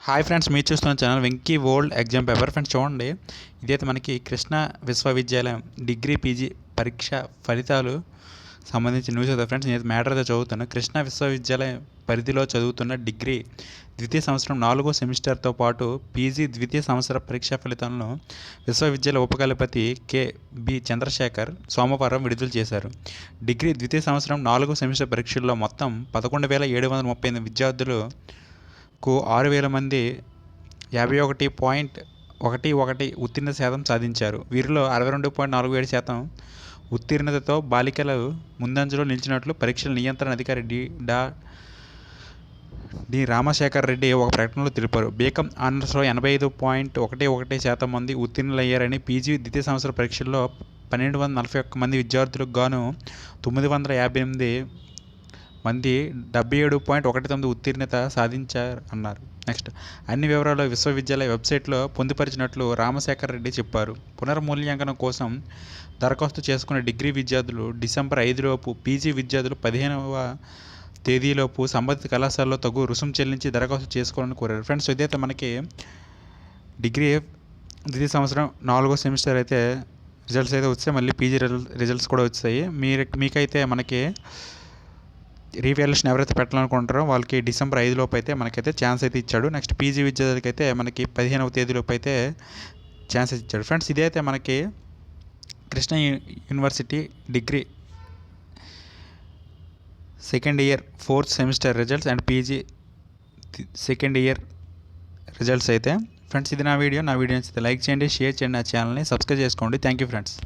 Hi friends, మీరు చూస్తున్న channel Venky world exam paper. Friends చూడండి, ఇదైతే మనకి కృష్ణా విశ్వవిద్యాలయం డిగ్రీ పీజీ పరీక్ష ఫలితాలు సంబంధించి న్యూస్ అవుతుంది. ఫ్రెండ్స్ నేను మ్యాటర్ అయితే చదువుతాను. కృష్ణా విశ్వవిద్యాలయం పరిధిలో చదువుతున్న డిగ్రీ ద్వితీయ సంవత్సరం 4వ సెమిస్టర్తో పాటు పీజీ ద్వితీయ సంవత్సర పరీక్షా ఫలితాలను విశ్వవిద్యాలయ ఉపకులపతి కె.బి. చంద్రశేఖర్ సోమవారం విడుదల చేశారు. డిగ్రీ ద్వితీయ సంవత్సరం 4వ సెమిస్టర్ పరీక్షల్లో మొత్తం 11,738 విద్యార్థులు 6,000 మంది 51.11 ఉత్తీర్ణత శాతం సాధించారు. వీరిలో 62.47% ఉత్తీర్ణతతో బాలికలు ముందంజలో నిలిచినట్లు పరీక్షల నియంత్రణ అధికారి డి రామశేఖర్ రెడ్డి ఒక ప్రకటనలో తెలిపారు. బీకాం ఆనర్స్లో 85.11% మంది ఉత్తీర్ణులయ్యారని, పీజీ ద్వితీయ సంవత్సర పరీక్షల్లో 1,241 మంది విద్యార్థులకు గాను 958 మంది 77.19 ఉత్తీర్ణత సాధించారన్నారు. నెక్స్ట్, అన్ని వివరాలు విశ్వవిద్యాలయ వెబ్సైట్లో పొందుపరిచినట్లు రామశేఖర్ రెడ్డి చెప్పారు. పునర్మూల్యాంకనం కోసం దరఖాస్తు చేసుకున్న డిగ్రీ విద్యార్థులు డిసెంబర్ 5 లోపు, పీజీ విద్యార్థులు 15వ తేదీలోపు సంబంధిత కళాశాలలో తగు రుసుము చెల్లించి దరఖాస్తు చేసుకోవాలని కోరారు. ఫ్రెండ్స్ ఇదైతే మనకి డిగ్రీ ద్వితీయ సంవత్సరం 4వ సెమిస్టర్ అయితే రిజల్ట్స్ అయితే వచ్చాయి. మళ్ళీ పీజీ రిజల్ట్స్ కూడా వచ్చాయి. మీకైతే మనకి రీవాల్యుయేషన్ ఎవరైతే పెట్టాలనుకుంటారో వాళ్ళకి డిసెంబర్ 5 లోపు అయితే మనకైతే ఛాన్స్ అయితే ఇచ్చాడు. నెక్స్ట్ పీజీ విద్యార్థులకి అయితే మనకి 15వ తేదీలోపు అయితే ఛాన్స్ అయితే ఇచ్చాడు. ఫ్రెండ్స్ ఇదైతే మనకి Krishna university degree second year 4th semester results and PG second year results అయితే. ఫ్రెండ్స్ ఇది నా వీడియో నచ్చితే లైక్ చేయండి, షేర్ చేయండి, నా ఛానల్ని సబ్స్క్రైబ్ చేసుకోండి. Thank you friends.